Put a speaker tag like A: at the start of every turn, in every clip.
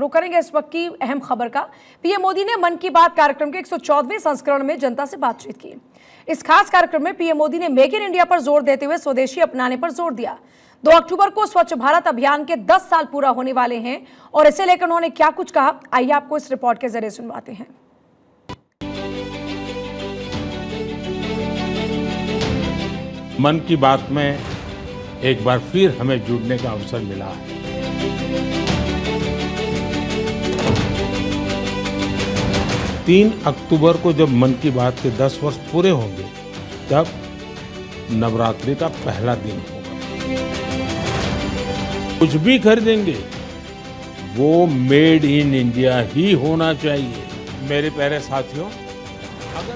A: रुक करेंगे इस वक्त की अहम खबर का। पीएम मोदी ने मन की बात कार्यक्रम के 114वें संस्करण में जनता से बातचीत की। इस खास कार्यक्रम में पीएम मोदी ने मेक इन इंडिया पर जोर देते हुए स्वदेशी अपनाने पर जोर दिया। 2 अक्टूबर को स्वच्छ भारत अभियान के 10 साल पूरा होने वाले हैं और इसे लेकर उन्होंने क्या कुछ कहा, आइए आपको इस रिपोर्ट के जरिए सुनवाते हैं।
B: मन की बात में एक बार फिर हमें जुड़ने का अवसर मिला है। तीन अक्टूबर को जब मन की बात के 10 वर्ष पूरे होंगे, तब नवरात्रि का पहला दिन होगा। कुछ भी खरीदेंगे वो मेड इन इंडिया ही होना चाहिए। मेरे प्यारे साथियों,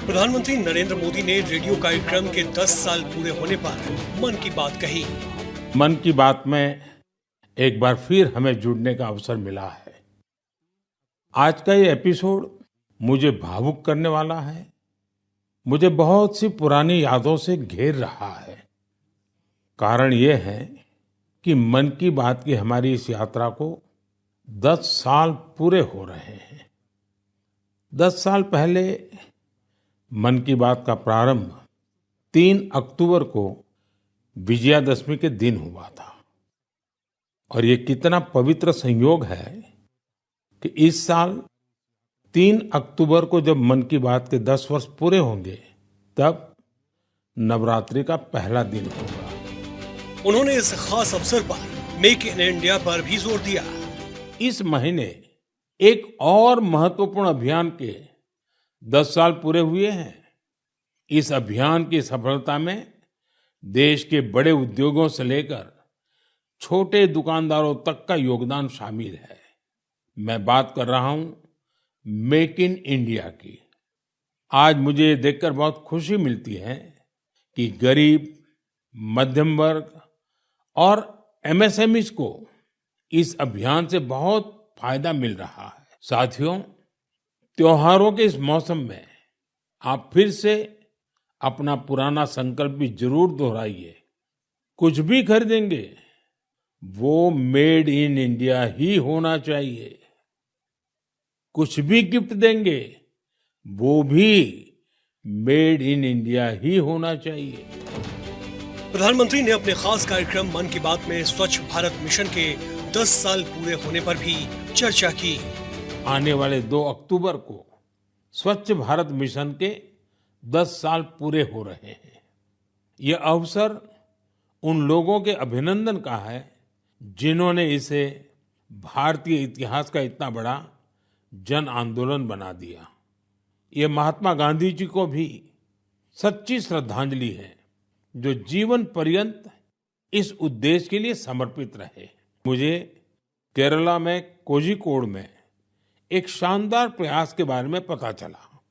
C: प्रधानमंत्री नरेंद्र मोदी ने रेडियो कार्यक्रम के 10 साल पूरे होने पर मन की बात कही।
B: मन की बात में एक बार फिर हमें जुड़ने का अवसर मिला है। आज का ये एपिसोड मुझे भावुक करने वाला है, मुझे बहुत सी पुरानी यादों से घेर रहा है। कारण ये है कि मन की बात की हमारी इस यात्रा को 10 साल पूरे हो रहे हैं। 10 साल पहले मन की बात का प्रारंभ 3 अक्टूबर को विजयादशमी के दिन हुआ था। और ये कितना पवित्र संयोग है कि इस साल 3 अक्टूबर को जब मन की बात के 10 वर्ष पूरे होंगे, तब नवरात्रि का पहला दिन होगा।
C: उन्होंने इस खास अवसर पर मेक इन इंडिया पर भी जोर दिया।
B: इस महीने एक और महत्वपूर्ण अभियान के 10 साल पूरे हुए हैं। इस अभियान की सफलता में देश के बड़े उद्योगों से लेकर छोटे दुकानदारों तक का योगदान शामिल है। मैं बात कर रहा हूं मेक इन इंडिया की। आज मुझे ये देखकर बहुत खुशी मिलती है कि गरीब, मध्यम वर्ग और एमएसएमईज को इस अभियान से बहुत फायदा मिल रहा है। साथियों, त्योहारों के इस मौसम में आप फिर से अपना पुराना संकल्प भी जरूर दोहराइए। कुछ भी खरीदेंगे वो मेड इन इंडिया ही होना चाहिए। कुछ भी गिफ्ट देंगे वो भी मेड इन इंडिया ही होना चाहिए।
C: प्रधानमंत्री ने अपने खास कार्यक्रम मन की बात में स्वच्छ भारत मिशन के 10 साल पूरे होने पर भी चर्चा की।
B: आने वाले 2 अक्टूबर को स्वच्छ भारत मिशन के 10 साल पूरे हो रहे हैं। यह अवसर उन लोगों के अभिनंदन का है जिन्होंने इसे भारतीय इतिहास का इतना बड़ा जन आंदोलन बना दिया। ये महात्मा गांधी जी को भी सच्ची श्रद्धांजलि है, जो जीवन पर्यंत इस उद्देश्य के लिए समर्पित रहे। मुझे केरला में कोझिकोड में एक शानदार प्रयास के बारे में पता चला।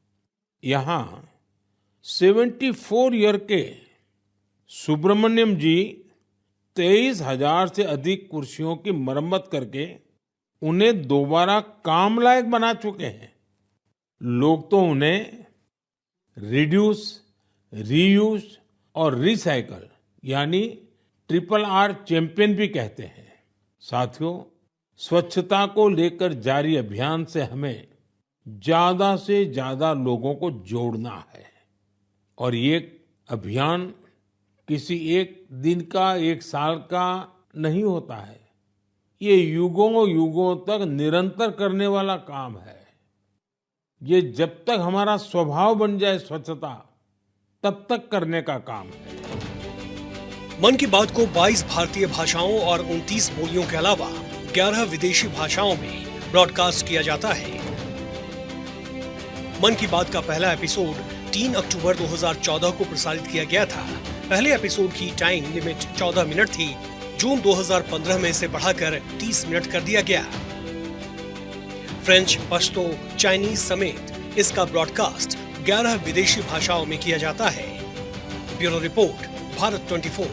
B: यहाँ 74 ईयर के सुब्रमण्यम जी 23,000 से अधिक कुर्सियों की मरम्मत करके उन्हें दोबारा काम लायक बना चुके हैं। लोग तो उन्हें रिड्यूस, रीयूज और रिसाइकल यानी RRR चैंपियन भी कहते हैं। साथियों, स्वच्छता को लेकर जारी अभियान से हमें ज्यादा से ज्यादा लोगों को जोड़ना है। और ये अभियान किसी एक दिन का, एक साल का नहीं होता है। ये युगों युगों तक निरंतर करने वाला काम है। ये जब तक हमारा स्वभाव बन जाए स्वच्छता, तब तक करने का काम है।
C: मन की बात को 22 भारतीय भाषाओं और 29 बोलियों के अलावा 11 विदेशी भाषाओं में ब्रॉडकास्ट किया जाता है। मन की बात का पहला एपिसोड 3 अक्टूबर 2014 को प्रसारित किया गया था। पहले एपिसोड की टाइम लिमिट 14 मिनट थी। जून 2015 में इसे बढ़ाकर 30 मिनट कर दिया गया। फ्रेंच, पश्तो, चाइनीज समेत इसका ब्रॉडकास्ट 11 विदेशी भाषाओं में किया जाता है। Bureau report, Bharat 24।